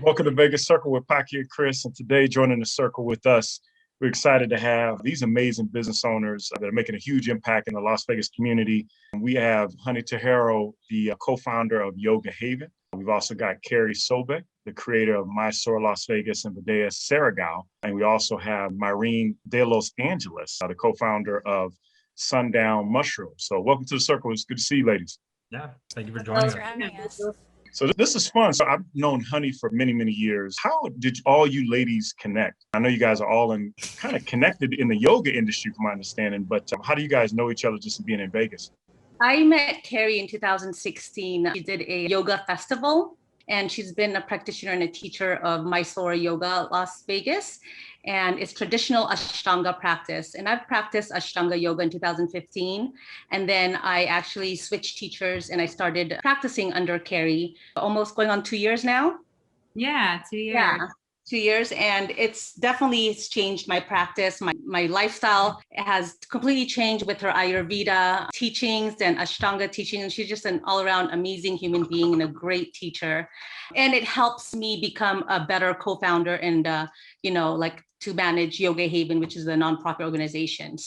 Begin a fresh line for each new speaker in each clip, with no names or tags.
Welcome to Vegas Circle with Paki and Chris. And today, joining the circle with us, we're excited to have these amazing business owners that are making a huge impact in the Las Vegas community. And we have Honey Tejero, the co-founder of Yoga Haven. We've also got Carrie Sobeck, the creator of MySore Las Vegas and Saragao. And we also have Myrene Delos Angeles, the co-founder of Sundown Mushrooms. So welcome to the circle. It's good to see you, ladies.
Yeah, thank you for joining us.
Thanks for having us.
So this is fun. So I've known Honey for many, many years. How did all you ladies connect? I know you guys are all kind of connected in the yoga industry, from my understanding, but how do you guys know each other just being in Vegas?
I met Carrie in 2016. She did a yoga festival, and she's been a practitioner and a teacher of MySore Yoga Las Vegas. And it's traditional Ashtanga practice. And I've practiced Ashtanga yoga in 2015. And then I actually switched teachers and I started practicing under Carrie, almost going on 2 years now.
Yeah, 2 years.
Yeah. 2 years, and it's changed my practice. My lifestyle has completely changed with her Ayurveda teachings and Ashtanga teachings. She's just an all-around amazing human being and a great teacher. And it helps me become a better co-founder and to manage Yoga Haven, which is a nonprofit organization.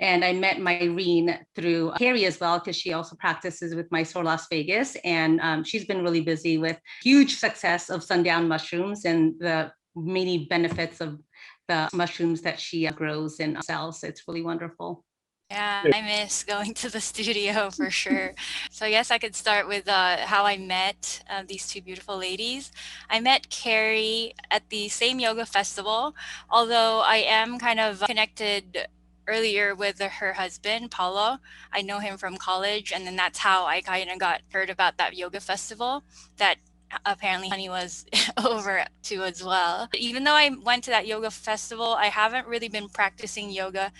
And I met Myrene through Carrie as well, because she also practices with MySore Las Vegas. And she's been really busy with huge success of Sundown Mushrooms and the many benefits of the mushrooms that she grows and sells. It's really wonderful.
Yeah, I miss going to the studio for sure. So I guess I could start with how I met these two beautiful ladies. I met Carrie at the same yoga festival, although I am kind of connected earlier with her husband, Paulo. I know him from college, and then that's how I kind of heard about that yoga festival that apparently Honey was over to as well. Even though I went to that yoga festival, I haven't really been practicing yoga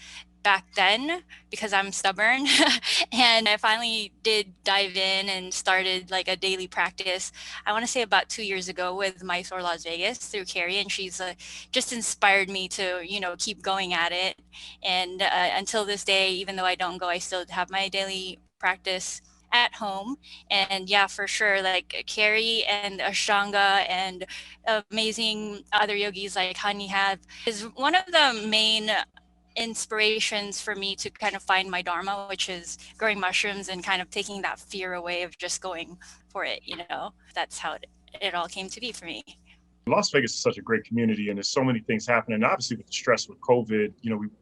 back then because I'm stubborn. And I finally did dive in and started like a daily practice, I want to say about 2 years ago, with MySore Las Vegas through Carrie. And she's just inspired me to, keep going at it. And until this day, even though I don't go, I still have my daily practice at home. And yeah, for sure, like Carrie and Ashtanga and amazing other yogis like Honey have is one of the main inspirations for me to kind of find my dharma, which is growing mushrooms and kind of taking that fear away of just going for it. That's how it all came to be for me.
Las Vegas is such a great community, and there's so many things happening. And obviously, with the stress with COVID,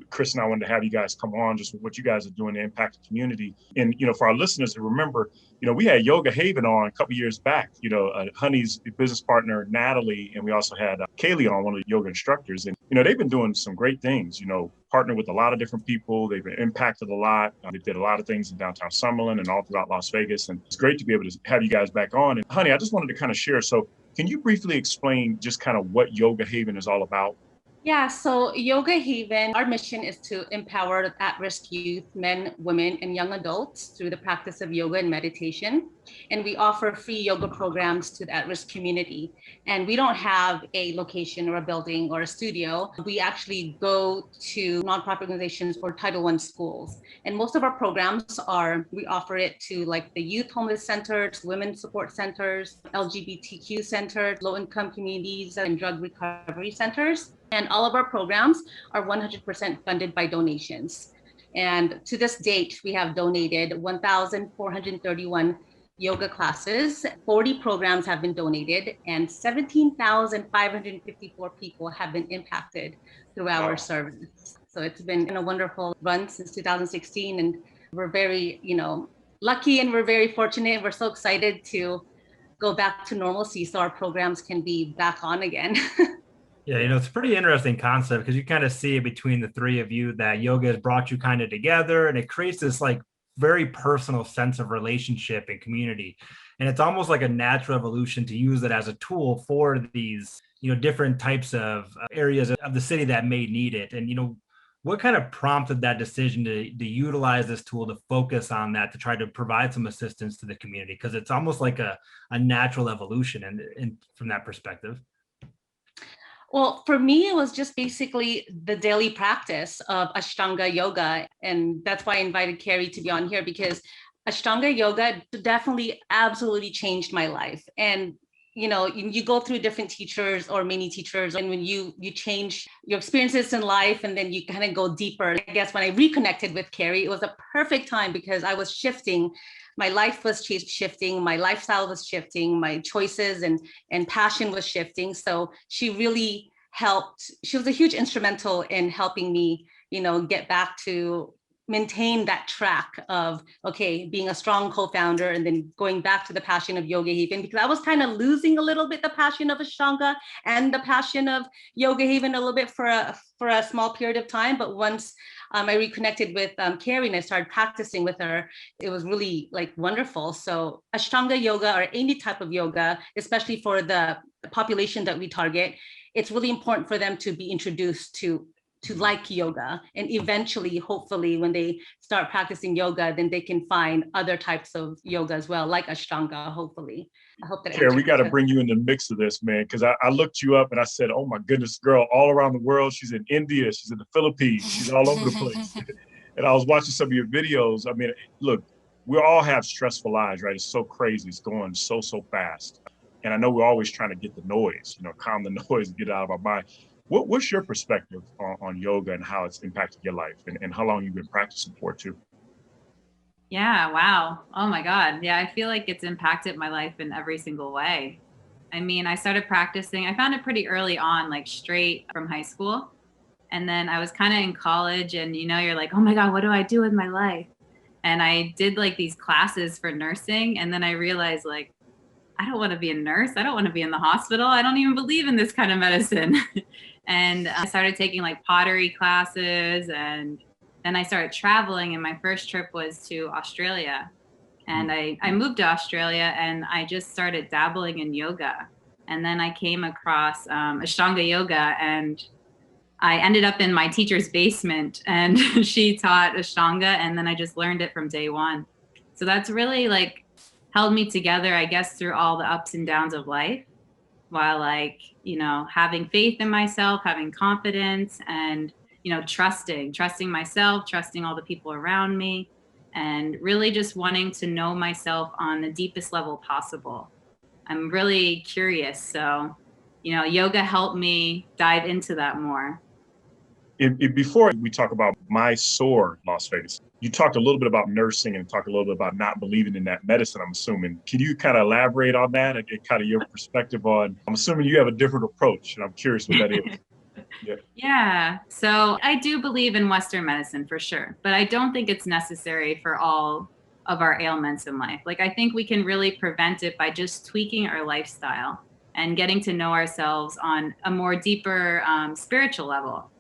Chris and I wanted to have you guys come on just with what you guys are doing to impact the community. And for our listeners to remember, we had Yoga Haven on a couple years back. Honey's business partner Natalie, and we also had Kaylee on, one of the yoga instructors. And they've been doing some great things. Partnered with a lot of different people. They've been impacted a lot. They did a lot of things in downtown Summerlin and all throughout Las Vegas. And it's great to be able to have you guys back on. And Honey, I just wanted to kind of share. So can you briefly explain just kind of what Yoga Haven is all about?
Yeah, so Yoga Haven, our mission is to empower at-risk youth, men, women, and young adults through the practice of yoga and meditation. And we offer free yoga programs to the at-risk community. And we don't have a location or a building or a studio. We actually go to nonprofit organizations or Title I schools. And most of our programs we offer it to like the youth homeless centers, women's support centers, LGBTQ centers, low-income communities, and drug recovery centers. And all of our programs are 100% funded by donations. And to this date, we have donated 1,431 yoga classes, 40 programs have been donated, and 17,554 people have been impacted through our service. So it's been a wonderful run since 2016. And we're very, lucky, and we're very fortunate. We're so excited to go back to normalcy so our programs can be back on again.
Yeah, it's a pretty interesting concept because you kind of see it between the three of you that yoga has brought you kind of together, and it creates this like very personal sense of relationship and community. And it's almost like a natural evolution to use it as a tool for these, different types of areas of the city that may need it. And, what kind of prompted that decision to utilize this tool to focus on that, to try to provide some assistance to the community? Because it's almost like a natural evolution and from that perspective.
Well, for me, it was just basically the daily practice of Ashtanga yoga. And that's why I invited Carrie to be on here, because Ashtanga yoga definitely absolutely changed my life. And you go through different teachers or many teachers, and when you change your experiences in life, and then you kind of go deeper. I guess when I reconnected with Carrie, it was a perfect time because I was shifting. My life was shifting, my lifestyle was shifting, my choices and passion was shifting. So she really helped. She was a huge instrumental in helping me, get back to maintain that track of, okay, being a strong co-founder and then going back to the passion of Yoga Haven, because I was kind of losing a little bit the passion of Ashtanga and the passion of Yoga Haven a little bit for a small period of time. But once I reconnected with Carrie and I started practicing with her, it was really like wonderful. So Ashtanga yoga, or any type of yoga, especially for the population that we target, it's really important for them to be introduced to like yoga, and eventually, hopefully, when they start practicing yoga, then they can find other types of yoga as well, like Ashtanga, hopefully. I hope that
Carrie, we got to bring you in the mix of this, man, because I looked you up and I said, oh my goodness, girl, all around the world. She's in India, she's in the Philippines, she's all over the place. And I was watching some of your videos. I mean, look, we all have stressful lives, right? It's so crazy. It's going so fast. And I know we're always trying to get the noise, calm the noise and get it out of our mind. What's your perspective on yoga and how it's impacted your life, and how long you've been practicing for too?
Yeah, wow. Oh my God. Yeah, I feel like it's impacted my life in every single way. I mean, I started practicing, I found it pretty early on, like straight from high school. And then I was kind of in college, and you're like, oh my God, what do I do with my life? And I did like these classes for nursing. And then I realized, like, I don't want to be a nurse. I don't want to be in the hospital. I don't even believe in this kind of medicine. And I started taking like pottery classes, and then I started traveling. And my first trip was to Australia. And I moved to Australia, and I just started dabbling in yoga. And then I came across Ashtanga yoga, and I ended up in my teacher's basement, and she taught Ashtanga, and then I just learned it from day one. So that's really like held me together, I guess, through all the ups and downs of life, while like, having faith in myself, having confidence, and, trusting myself, trusting all the people around me, and really just wanting to know myself on the deepest level possible. I'm really curious. So, yoga helped me dive into that more.
Before we talk about MySore Las Vegas, you talked a little bit about nursing and talked a little bit about not believing in that medicine, I'm assuming. Can you kind of elaborate on that and get kind of your perspective on, I'm assuming you have a different approach, and I'm curious what that is.
Yeah. So I do believe in Western medicine for sure, but I don't think it's necessary for all of our ailments in life. Like, I think we can really prevent it by just tweaking our lifestyle and getting to know ourselves on a more deeper spiritual level.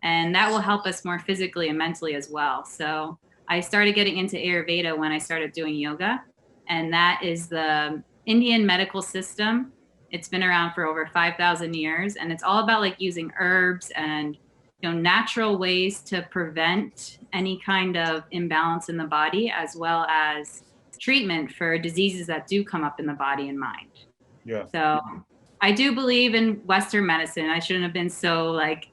And that will help us more physically and mentally as well. So I started getting into Ayurveda when I started doing yoga. And that is the Indian medical system. It's been around for over 5,000 years. And it's all about like using herbs and natural ways to prevent any kind of imbalance in the body, as well as treatment for diseases that do come up in the body and mind.
Yeah.
So I do believe in Western medicine. I shouldn't have been so like,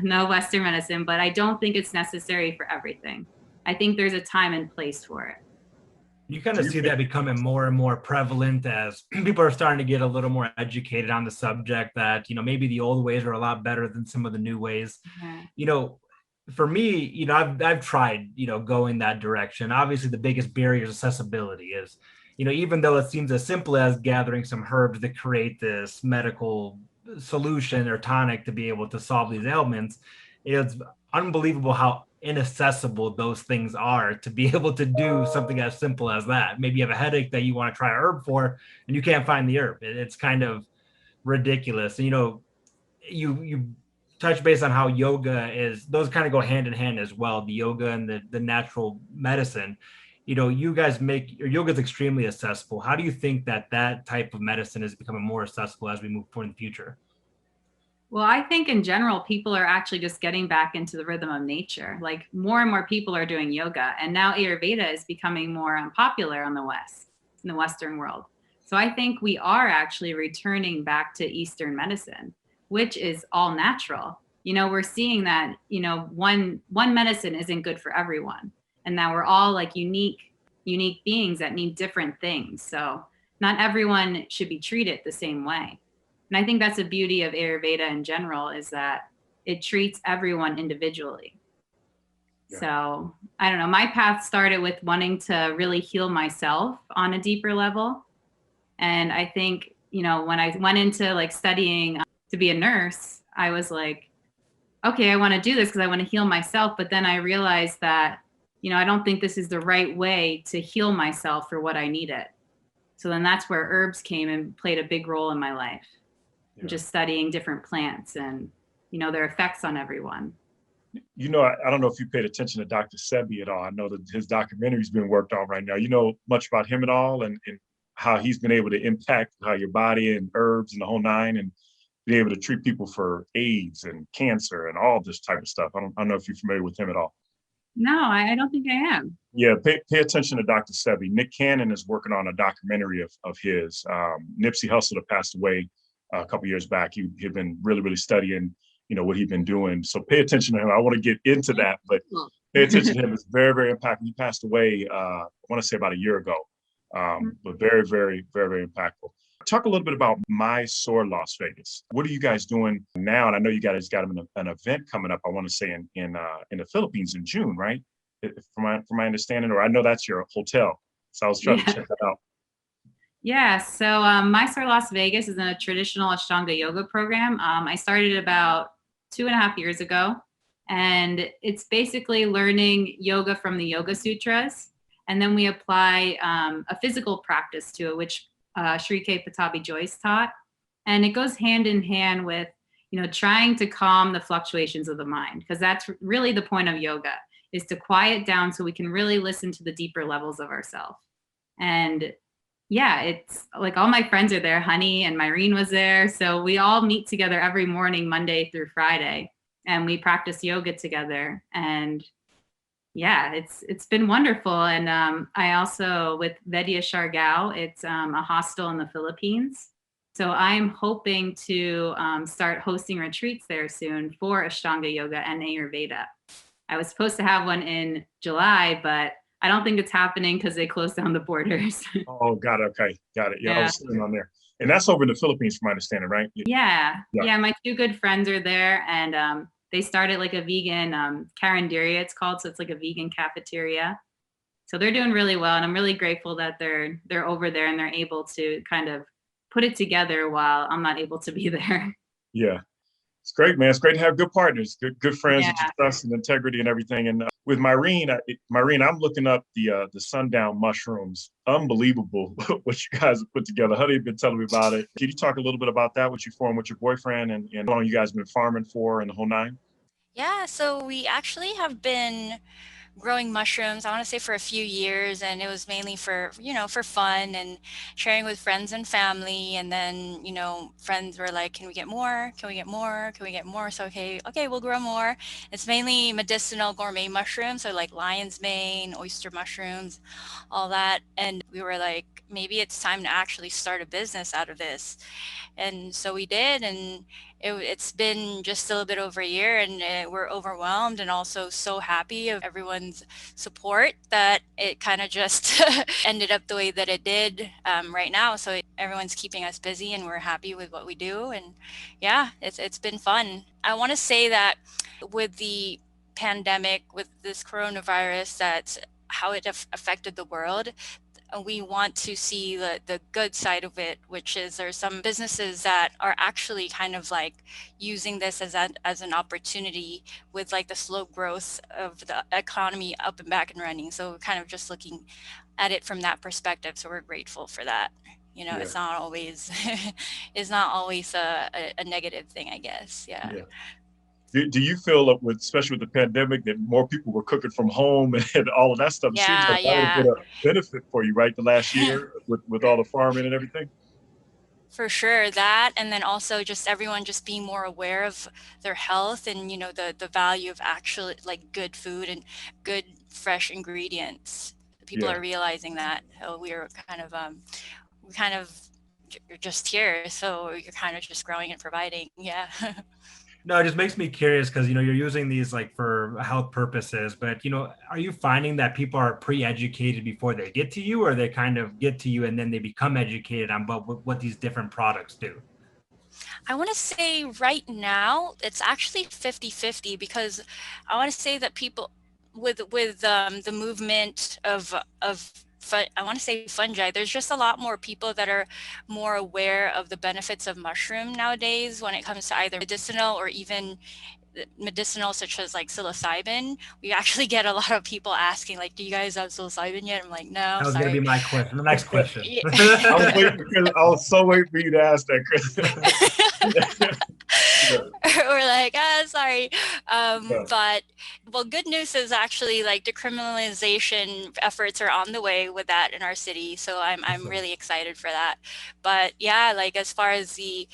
no Western medicine, but I don't think it's necessary for everything. I think there's a time and place for it.
You kind of see that becoming more and more prevalent as people are starting to get a little more educated on the subject, that, maybe the old ways are a lot better than some of the new ways. Yeah. For me, I've tried, going that direction. Obviously, the biggest barrier is accessibility. Is, even though it seems as simple as gathering some herbs to create this medical solution or tonic to be able to solve these ailments, it's unbelievable how inaccessible those things are to be able to do something as simple as that. Maybe you have a headache that you want to try a herb for, and you can't find the herb. It's kind of ridiculous. And, you touch base on how yoga is, those kind of go hand in hand as well, the yoga and the natural medicine. You guys make your yoga is extremely accessible. How do you think that type of medicine is becoming more accessible as we move forward in the future?
Well, I think in general, people are actually just getting back into the rhythm of nature. Like, more and more people are doing yoga, and now Ayurveda is becoming more popular in the Western world. So I think we are actually returning back to Eastern medicine, which is all natural. We're seeing that, one medicine isn't good for everyone, and that we're all like unique beings that need different things. So not everyone should be treated the same way. And I think that's the beauty of Ayurveda in general, is that it treats everyone individually. Yeah. So I don't know, my path started with wanting to really heal myself on a deeper level. And I think, you know, when I went into like studying to be a nurse, I was like, okay, I want to do this because I want to heal myself. But then I realized that, you know, I don't think this is the right way to heal myself for what I needed. So then that's where herbs came and played a big role in my life. Yeah. Just studying different plants and, you know, their effects on everyone.
You know, I don't know if you paid attention to Dr. Sebi at all. I know that his documentary's being worked on right now. You know much about him at all, and how he's been able to impact how your body and herbs and the whole nine, and be able to treat people for AIDS and cancer and all this type of stuff. I don't know if you're familiar with him at all.
No, I don't think I am.
Yeah, pay attention to Dr. Sebi. Nick Cannon is working on a documentary of his. Nipsey Hussle that passed away a couple years back. He'd been really studying, you know, what he'd been doing. So pay attention to him. I want to get into that, but pay attention to him. It's very impactful. He passed away, I want to say about a year ago, but very impactful. Talk a little bit about MySore Las Vegas. What are you guys doing now? And I know you guys got an event coming up, I want to say in the Philippines in June, right? From my understanding, or I know that's your hotel. So I was trying to check that out.
Yeah, so MySore Las Vegas is a traditional Ashtanga yoga program. I started about 2.5 years ago, and it's basically learning yoga from the Yoga Sutras, and then we apply a physical practice to it, which Sri K. Patabi Joyce taught, and it goes hand in hand with, you know, trying to calm the fluctuations of the mind, because that's really the point of yoga, is to quiet down so we can really listen to the deeper levels of ourselves. And yeah, it's like all my friends are there. Honey and Myrene was there. So we all meet together every morning, Monday through Friday, and we practice yoga together. And yeah, it's been wonderful. And I also, with Vedya Shargao, it's a hostel in the Philippines. So I'm hoping to start hosting retreats there soon for Ashtanga yoga and Ayurveda. I was supposed to have one in July, but I don't think it's happening because they closed down the borders.
Oh, got it. Okay, got it. Yeah, I was sitting on there. And that's over in the Philippines, from my understanding, right?
Yeah. My two good friends are there, and they started like a vegan carinderia, it's called. So it's like a vegan cafeteria. So they're doing really well, and I'm really grateful that they're over there and they're able to kind of put it together while I'm not able to be there.
Yeah. It's great, man. It's great to have good partners, good friends that you trust and integrity and everything. And with Myrene, I'm looking up the Sundown Mushrooms. Unbelievable what you guys have put together. Honey had been telling me about it. Can you talk a little bit about that, what you formed with your boyfriend, and how long you guys have been farming for, and the whole nine?
Yeah, so we actually have been growing mushrooms, I want to say, for a few years, and it was mainly for, you know, for fun and sharing with friends and family. And then, you know, friends were like, can we get more? Can we get more? Can we get more? So okay, we'll grow more. It's mainly medicinal gourmet mushrooms, so like lion's mane, oyster mushrooms, all that. And we were like, maybe it's time to actually start a business out of this. And so we did, and it's been just a little bit over a year, and we're overwhelmed and also so happy of everyone's support that it kind of just ended up the way that it did right now. So everyone's keeping us busy, and we're happy with what we do. And yeah, it's been fun. I want to say that with the pandemic, with this coronavirus, that's how it affected the world. We want to see the good side of it, which is there's some businesses that are actually kind of like using this as an opportunity with like the slow growth of the economy up and back and running. So kind of just looking at it from that perspective. So we're grateful for that. You know, it's not always a negative thing, I guess. Yeah.
Do you feel, especially with the pandemic, that more people were cooking from home and all of that stuff? It seems like that would have been a benefit for you, right? The last year with all the farming and everything.
For sure, that, and then also just everyone just being more aware of their health, and you know, the value of actually like good food and good fresh ingredients. People are realizing that we're kind of just here, so you're kind of just growing and providing. Yeah.
No, it just makes me curious because, you're using these like for health purposes, but, are you finding that people are pre-educated before they get to you, or they kind of get to you and then they become educated on what these different products do?
I want to say right now it's actually 50-50, because I want to say that people with the movement of I want to say fungi, there's just a lot more people that are more aware of the benefits of mushroom nowadays when it comes to either medicinal or even medicinal, such as like psilocybin. We actually get a lot of people asking like, do you guys have psilocybin yet? I'm like, no,
That was going to
sorry.
be my question. The next question.
I was so waiting for you to ask that, Chris.
We're like, sorry. But well, good news is actually like decriminalization efforts are on the way with that in our city. So I'm really excited for that. But yeah, like as far as the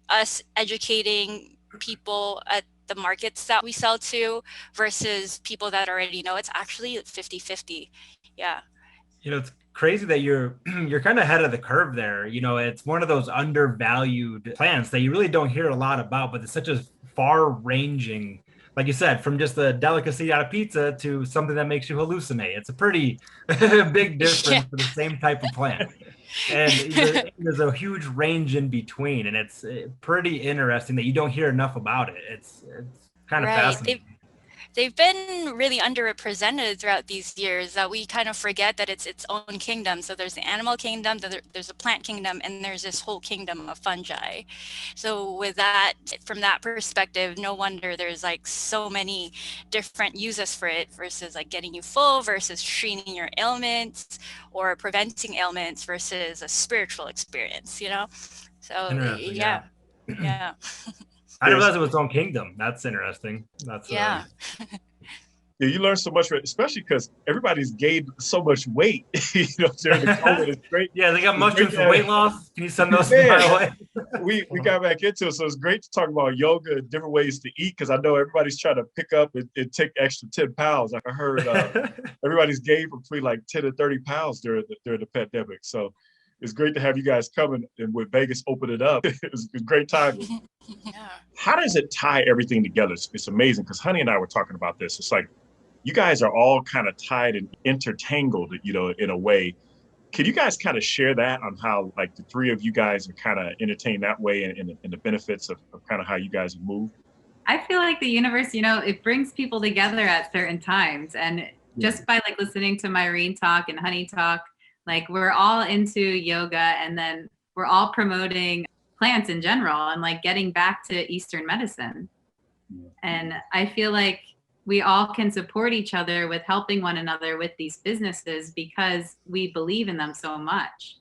us educating people at the markets that we sell to versus people that already know, it's actually 50-50. Yeah.
It's crazy that you're kind of ahead of the curve there. It's one of those undervalued plants that you really don't hear a lot about, but it's such a far ranging, like you said, from just a delicacy out of pizza to something that makes you hallucinate. It's a pretty big difference for the same type of plant. And there's a huge range in between, and it's pretty interesting that you don't hear enough about it. It's kind of fascinating.
They've been really underrepresented throughout these years. We kind of forget that it's its own kingdom. So there's the animal kingdom, there's a plant kingdom, and there's this whole kingdom of fungi. So with that, from that perspective, no wonder there's like so many different uses for it, versus like getting you full versus treating your ailments or preventing ailments versus a spiritual experience, So yeah.
I didn't realize it was its own kingdom. That's interesting. That's
yeah.
Yeah, you learn so much, especially because everybody's gained so much weight. During the COVID, it's great.
Yeah, they got mushrooms for weight loss. Can you send those my
way? We got back into it, so it's great to talk about yoga and different ways to eat, because I know everybody's trying to pick up and take extra 10 pounds. Like I heard everybody's gained between like 10 to 30 pounds during the pandemic. So it's great to have you guys coming, and with Vegas open it up. It's great timing.
Yeah.
How does it tie everything together? It's amazing, because Honey and I were talking about this. It's like you guys are all kind of tied and intertangled, in a way. Can you guys kind of share that on how like the three of you guys are kind of entertained that way, and the benefits of kind of how you guys have moved?
I feel like the universe, it brings people together at certain times. And just by like listening to Myrene talk and Honey talk, like we're all into yoga, and then we're all promoting plants in general and like getting back to Eastern medicine. And I feel like we all can support each other with helping one another with these businesses because we believe in them so much.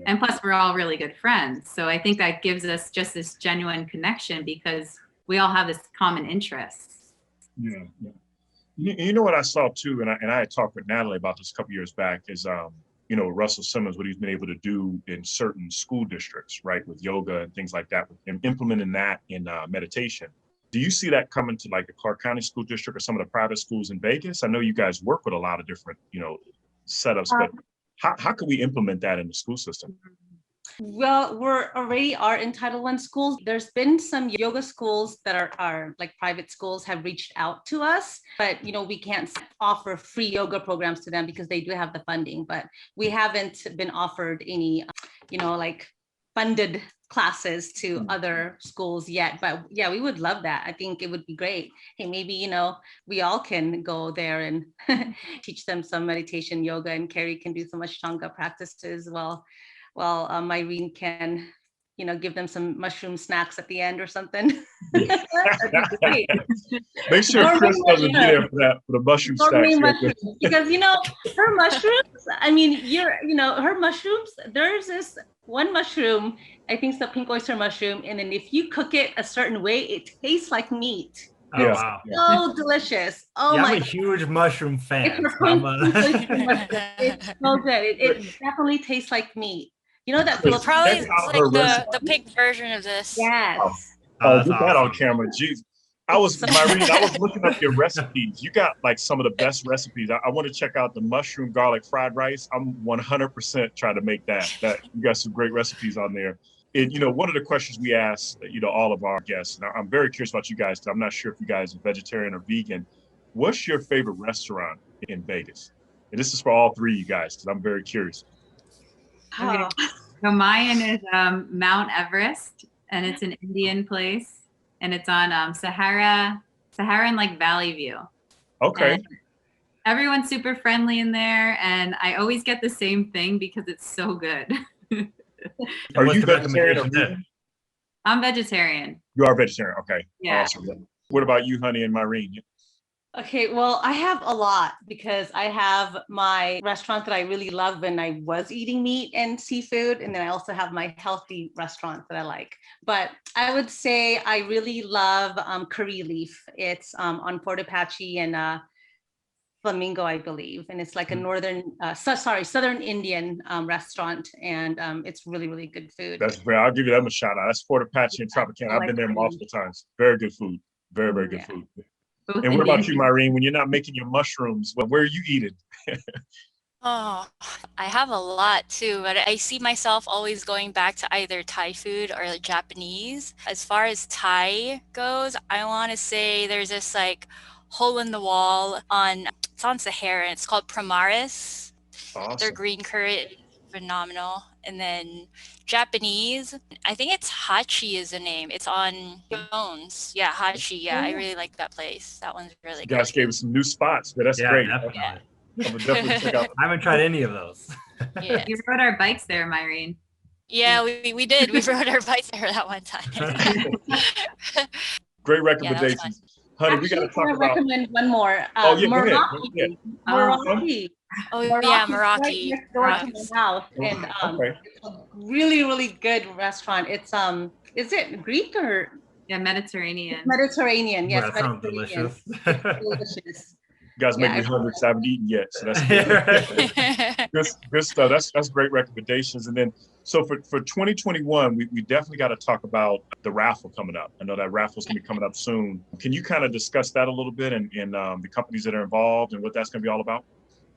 And plus we're all really good friends. So I think that gives us just this genuine connection because we all have this common interest.
Yeah. You know what I saw too, and I had talked with Natalie about this a couple years back, is Russell Simmons, what he's been able to do in certain school districts, right, with yoga and things like that, and implementing that in meditation. Do you see that coming to like the Clark County School District or some of the private schools in Vegas? I know you guys work with a lot of different, setups, but how can we implement that in the school system?
Well, we're already are in Title I schools. There's been some yoga schools that are like private schools have reached out to us, but we can't offer free yoga programs to them because they do have the funding, but we haven't been offered any, like funded classes to other schools yet. But yeah, we would love that. I think it would be great. Hey, maybe, we all can go there and teach them some meditation, yoga, and Carrie can do some Ashtanga practices while Myrene can, give them some mushroom snacks at the end or something.
Make sure Chris doesn't be there for the mushroom snacks.
Because, her mushrooms, her mushrooms, there's this one mushroom, I think it's the pink oyster mushroom. And then if you cook it a certain way, it tastes like meat.
Oh, wow.
So delicious. Oh
yeah,
my!
I'm a huge mushroom fan.
It's so good. It definitely tastes like meat. That
it's probably like the pink version of this.
Yes.
Get that on camera. Jeez. I was looking up your recipes. You got like some of the best recipes. I want to check out the mushroom garlic fried rice. I'm 100% trying to make that. You got some great recipes on there. And, one of the questions we ask, all of our guests, and I'm very curious about you guys, because I'm not sure if you guys are vegetarian or vegan. What's your favorite restaurant in Vegas? And this is for all three of you guys, because I'm very curious.
Okay. So mine is Mount Everest, and it's an Indian place, and it's on Sahara and like Valley View.
Okay.
And everyone's super friendly in there, and I always get the same thing because it's so good.
Are you vegetarian or vegan?
I'm vegetarian.
You are vegetarian. Okay.
Yeah.
Awesome. What about you, Honey and Myrene?
Okay, well, I have a lot because I have my restaurant that I really love when I was eating meat and seafood. And then I also have my healthy restaurant that I like. But I would say I really love curry leaf. It's on Fort Apache and Flamingo, I believe. And it's like a Southern Indian restaurant. And it's really, really good food.
That's great. I'll give you them a shout out. That's Fort Apache and Tropicana. I've been there multiple times. Very good food. Very, very good food. And what about you, Myrene? When you're not making your mushrooms, where are you eating?
Oh, I have a lot too, but I see myself always going back to either Thai food or Japanese. As far as Thai goes, I want to say there's this like hole in the wall it's on Sahara. It's called Pramaris.
Awesome.
Their green curry, phenomenal. And then Japanese, I think it's Hachi is the name. It's on Jones. Yeah, Hachi. Yeah, I really like that place. That one's really good.
You guys gave us some new spots, but that's great.
Definitely.
Yeah.
I'm gonna definitely check out.
I haven't tried any of those.
Yeah.
You rode our bikes there, Myrene.
Yeah, we did. We rode our bikes there that one time.
Great recommendations. Honey, we got to talk about.
Recommend one more.
Meraki.
Meraki.
Oh yeah, Meraki.
Right next door to my house, and it's a really, really good restaurant. It's is it Greek or?
Yeah, Mediterranean.
Mediterranean, yes.
That sounds
Mediterranean.
delicious.
Delicious.
You guys make me hungry because I haven't eaten yet, so that's good stuff. That's great recommendations. And then, so for 2021, we definitely got to talk about the raffle coming up. I know that raffle's going to be coming up soon. Can you kind of discuss that a little bit and the companies that are involved and what that's going to be all about?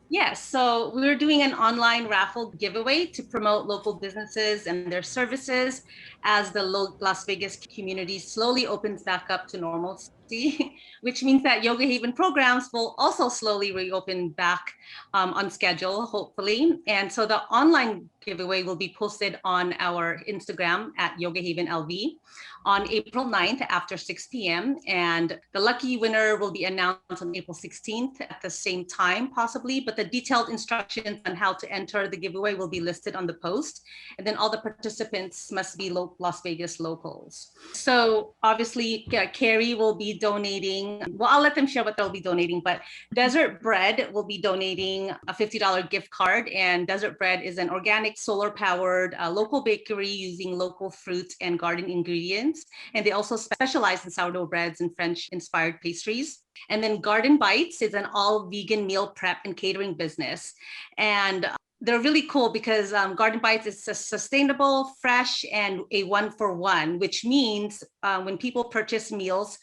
Yes, so we're doing an online raffle giveaway to promote local businesses and their services as the Las Vegas community slowly opens back up to normalcy, which means that Yoga Haven programs will also slowly reopen back on schedule, hopefully. And so the online giveaway will be posted on our Instagram at Yoga Haven LV on April 9th after 6 p.m. And the lucky winner will be announced on April 16th at the same time, possibly, but the detailed instructions on how to enter the giveaway will be listed on the post. And then all the participants must be Las Vegas locals. So obviously, Carrie will be donating, well, I'll let them share what they'll be donating, but Desert Bread will be donating a $50 gift card. And Desert Bread is an organic, solar-powered local bakery using local fruits and garden ingredients. And they also specialize in sourdough breads and French-inspired pastries. And then Garden Bites is an all-vegan meal prep and catering business. And they're really cool because Garden Bites is sustainable, fresh, and a one-for-one, which means when people purchase meals,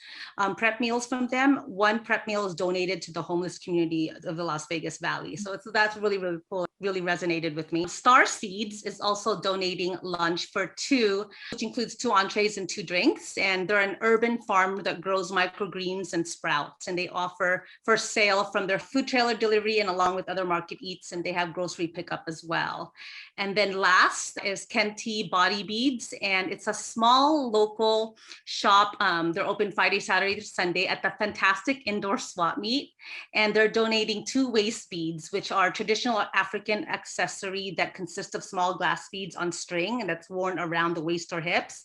prep meals from them, one prep meal is donated to the homeless community of the Las Vegas Valley. So that's really, really cool. Really resonated with me. Star Seeds is also donating lunch for two, which includes 2 entrees and 2 drinks. And they're an urban farm that grows microgreens and sprouts. And they offer for sale from their food trailer delivery and along with other market eats. And they have grocery pickup as well. And then last is Kenti Body Beads. And it's a small local shop. They're open Friday, Saturday, to Sunday at the fantastic indoor swap meet. And they're donating 2 waist beads, which are traditional African accessory that consists of small glass beads on string and that's worn around the waist or hips.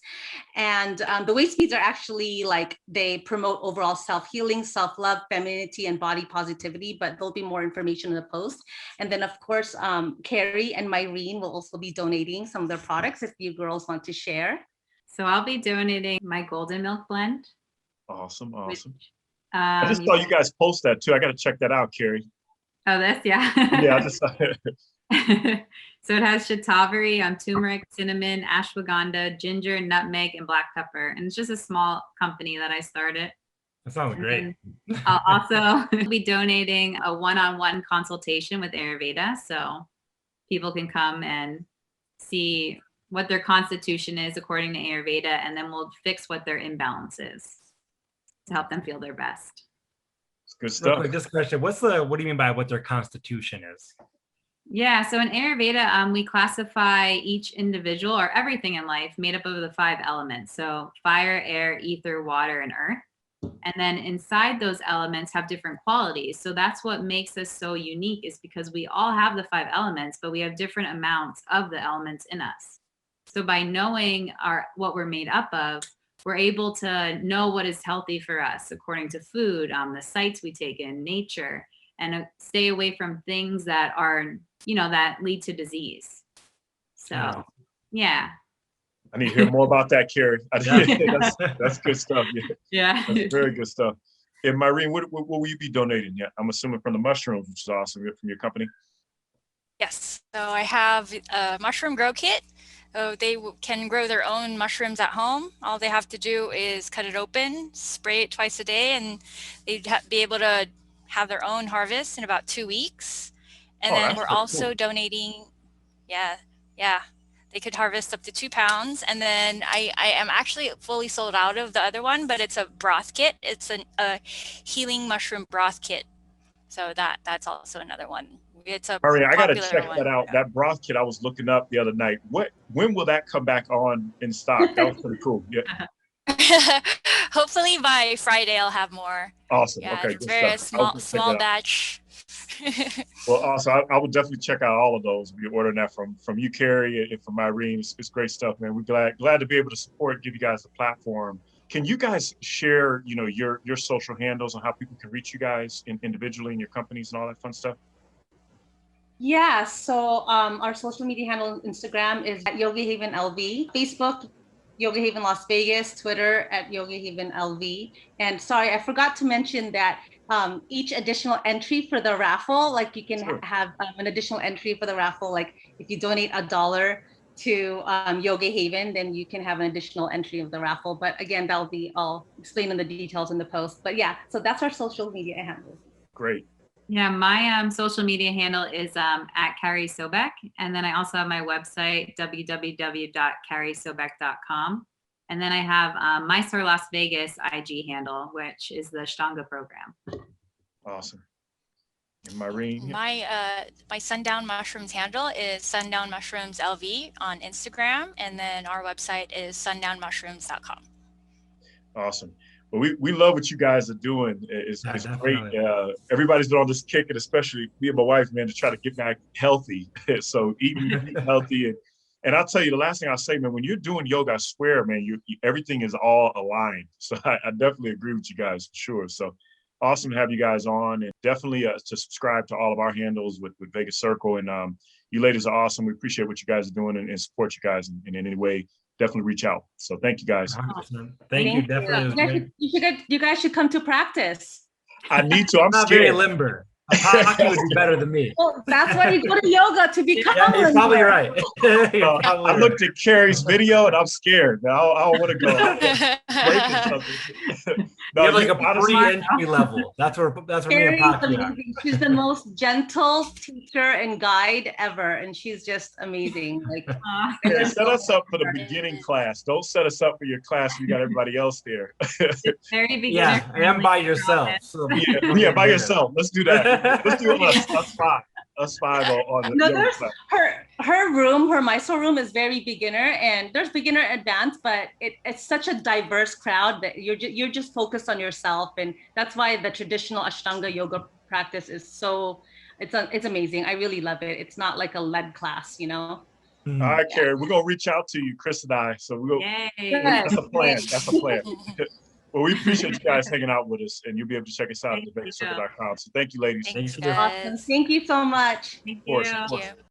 And the waist beads are actually like they promote overall self-healing, self-love, femininity, and body positivity, but there'll be more information in the post. And then of course, Carrie and Myrene will also be donating some of their products if you girls want to share.
So I'll be donating my golden milk blend.
Awesome.
Which,
I just saw you guys post that too. I got to check that out, Carrie.
Oh, yeah.
Yeah, I just saw it.
So it has shatavari, turmeric, cinnamon, ashwagandha, ginger, nutmeg, and black pepper. And it's just a small company that I started.
That sounds great.
I'll also be donating a one-on-one consultation with Ayurveda. So people can come and see what their constitution is according to Ayurveda, and then we'll fix what their imbalance is to help them feel their best.
It's good stuff.
Real quick, just a question. What do you mean by what their constitution is?
Yeah, so in Ayurveda, we classify each individual or everything in life made up of the 5 elements. So fire, air, ether, water, and earth. And then inside those elements have different qualities. So that's what makes us so unique, is because we all have the 5 elements, but we have different amounts of the elements in us. So by knowing what we're made up of, we're able to know what is healthy for us according to food, the sites we take in, nature, and stay away from things that are, that lead to disease. So, yeah.
I need to hear more about that, Carrie. That's good stuff.
Yeah.
That's very good stuff. And Myrene, what will you be donating? Yeah, I'm assuming from the mushrooms, which is awesome, from your company.
Yes. So I have a mushroom grow kit. So they can grow their own mushrooms at home. All they have to do is cut it open, spray it twice a day, and they'd be able to have their own harvest in about 2 weeks. And then we're also donating, yeah, they could harvest up to 2 pounds. And then I am actually fully sold out of the other one, but it's a broth kit. It's a healing mushroom broth kit. So that's also another one. It's a
Myrene, I got to
popular
check
one.
that out. That broth kit I was looking up the other night. When will that come back on in stock? That was pretty cool. Yeah.
Hopefully by Friday I'll have more.
Awesome.
Yeah,
Okay.
it's very small batch.
Well, awesome. I would definitely check out all of those. If you're ordering that from you, Carrie, and from Myrene, it's great stuff, man. We're glad to be able to support, give you guys a platform. Can you guys share, your social handles on how people can reach you guys individually in your companies and all that fun stuff?
Yeah, so our social media handle on Instagram is at Yogi Haven LV, Facebook, Yogi Haven Las Vegas, Twitter at Yogi Haven LV. And sorry, I forgot to mention that each additional entry for the raffle, like you can have an additional entry for the raffle, like if you donate $1 to Yogi Haven, then you can have an additional entry of the raffle. But again, that'll be all explained in the details in the post. But yeah, so that's our social media handle.
Great.
Yeah, my social media handle is at Carrie Sobeck. And then I also have my website, www.carriesobeck.com. And then I have MySore Las Vegas IG handle, which is the Ashtanga program.
Awesome. And Myrene?
My Sundown Mushrooms handle is Sundown Mushrooms LV on Instagram. And then our website is sundownmushrooms.com.
Awesome. Well, we love what you guys are doing. It's great. Everybody's been on this kick, and especially me and my wife, man, to try to get back healthy. So eating healthy. And I'll tell you, the last thing I'll say, man, when you're doing yoga, I swear, man, everything is all aligned. So I definitely agree with you guys, for sure. So awesome to have you guys on, and definitely to subscribe to all of our handles with Vegas Circle. And you ladies are awesome. We appreciate what you guys are doing and support you guys in any way. Definitely reach out. So thank you guys.
100%. Thank you. Definitely.
You guys should come to practice.
I need to. I'm
not
scared.
Very limber. Paki would be better than me.
Well, that's why you go to yoga, to become.
Yeah, you're probably right.
I looked at Carrie's video and I'm scared. Now I don't want to go.
You have like a pre-entry level. That's where me and Paki are.
She's the most gentle teacher and guide ever, and she's just amazing. Like,
set us up for the beginning class. Don't set us up for your class. You got everybody else there.
Very beginner.
Yeah, and by yourself. So.
Yeah, by yourself. Let's do that. Let's do us 5. Us 5 on the.
No, there's her room, her MySore room is very beginner, and there's beginner advanced, but it's such a diverse crowd that you're just focused on yourself, and that's why the traditional Ashtanga yoga practice is so it's amazing. I really love it. It's not like a lead class,
All right, Carrie, we're gonna reach out to you, Chris and I. So we'll. That's a plan. That's a plan. Well, we appreciate you guys hanging out with us, and you'll be able to check us out at thevegascircle.com. So thank you, ladies.
Thanks,
awesome. Thank you so much.
Of course.